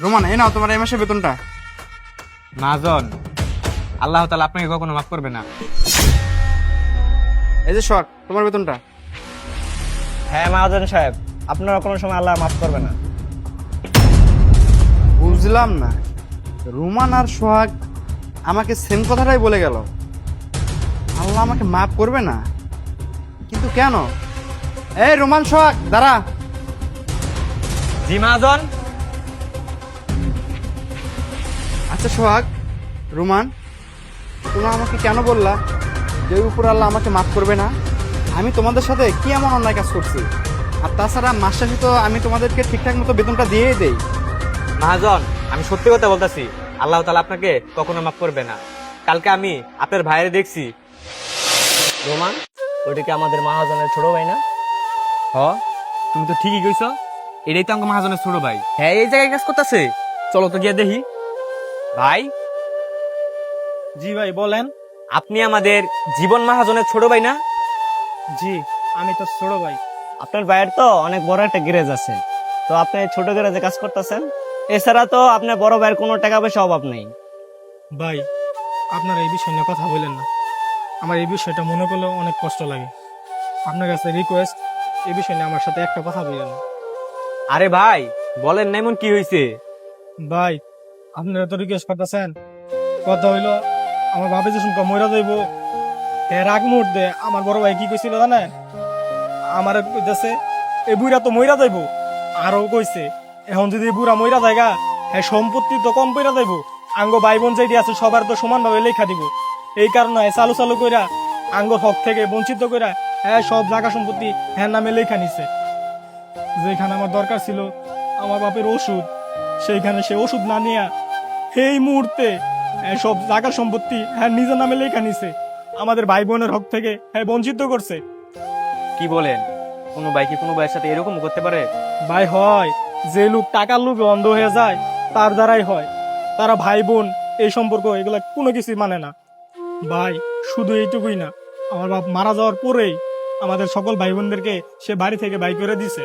Roman, এই নাও তোমার এই মাসের বেতনটা। মাহাজন, আল্লাহ তাআলা আপনাকে কখনো মাফ করবে না। এই যে শখ, তোমার বেতনটা। হ্যাঁ মহাজন সাহেব, আপনারা কোনো সময় আল্লাহ মাফ করবে না। বুঝলাম না, রোমান আর সোহাগ আমাকে সেম কথাটাই বলে গেল, আল্লাহ আমাকে মাফ করবে না। কিন্তু কেন? এই রোমান, সোহাগ দাঁড়া। জি মাহাজন। আচ্ছা সোহাগ, রোমান, তোমরা আমাকে কেন বললা যে উপর আল্লাহ আমাকে মাফ করবে না? আমি তোমাদের সাথে কি এমন অন্যায় কাজ করছি? আর তাছাড়া মাস শেষে তো আমি তোমাদেরকে ঠিকঠাক মতো বেতনটা দিয়েই দেই। মাহাজন, আমি সত্যি কথা বলতেছি, আল্লাহ তাআলা আপনাকে কখনো মাফ করবে না। কালকে আমি আপনার ভাইয়ের দেখছি। রোমান, ওইটা কি আমাদের মহাজনের ছোট ভাই না? হ, তুমি তো ঠিকই কইছো, এটাই তো আমাকে মহাজনের ছোট ভাই। হ্যাঁ, এই জায়গায় কাজ করতেছে, চলো তো গিয়ে দেখি। ভাই, জি ভাই বলেন। আপনি আমাদের জীবন মহাজনের ছোট ভাই না? জি, আমি তো ছোট ভাই। আপনার ভাইয়ের তো অনেক বড় একটা গ্যারেজ আছে, তো আপনি ছোট গ্যারেজে কাজ করতেছেন। এছাড়া তো আপনার বড় ভাইয়ের কোনো টাকা পয়সা অভাব নেই। ভাই, আপনারা এই বিষয় নিয়ে কথা বলেন না। আমার এই বিষয়টা মনে করলেও অনেক কষ্ট লাগে। আপনার কাছে রিকোয়েস্ট, এই বিষয় নিয়ে আমার সাথে একটা কথা বলেন। আরে ভাই, বলেন না এমন কি হয়েছে? ভাই, আপনারা তো রিকোয়েস্ট করতেছেন, কথা হইলো আমার ভাবে যে শুনকো মইরা যাইব। এর আগ মুহূর্তে আমার বড় ভাই কি কইছিল জানেন? আমার কইতেছে এই বুড়া তো মইরা যাইব। আরো কইছে এখন যদি এই বুড়া মইরা জায়গা, হ্যাঁ সম্পত্তি তো কম পইরা যাইব। আঙ্গ ভাই বোন যেটি আছে সবার তো সমানভাবে লেখা দিব। এই কারণে চালু চালু কইরা আঙ্গ হক থেকে বঞ্চিত কইরা হ্যাঁ সব জায়গা সম্পত্তি হ্যাঁ নামে লেখা নিছে। যেখানে আমার দরকার ছিল আমার বাপের ওষুধ, সেইখানে সে ওষুধ না নিয়া এই মুহূর্তে সব জায়গা সম্পত্তি হ্যাঁ নিজের নামে লেখা নিছে। আমাদের ভাই বোনের হক থেকে হ্যাঁ বঞ্চিত করছে। কি বলেন? কোনো ভাই কি কোনো ভাইয়ের সাথে এরকম করতে পারে? ভাই হয়, যে লোক টাকার লোভে অন্ধ হয়ে যায় তার দ্বারাই হয়। তারা ভাই বোন এই সম্পর্ক এগুলা কোনো কিছুই মানে না। ভাই শুধু এইটুকুই না, আমার বাপ মারা যাওয়ার পরেই আমাদের সকল ভাই বোনদেরকে সে বাড়ি থেকে বাই করে দিছে।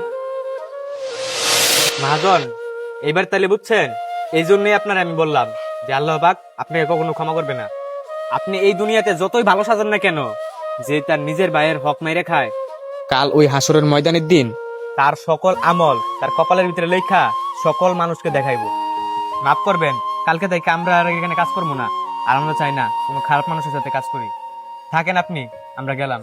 মহাজন, এইবার তাহলে বুঝছেন, এই জন্যই আপনার আমি বললাম যে আল্লাহ পাক আপনাকে কখনো ক্ষমা করবে না। আপনি এই দুনিয়াতে যতই ভালো সাজান না কেন, যে তার নিজের ভাইয়ের হক মেরে খায়, কাল ওই হাসরের ময়দানের দিন তার সকল আমল তার কপালের ভিতরে লেখা সকল মানুষকে দেখাইবো। মাফ করবেন, কালকে থেকে আমরা আর এখানে কাজ করবো না। আর আমরা চাই না কোনো খারাপ মানুষের সাথে কাজ করি। থাকেন আপনি, আমরা গেলাম।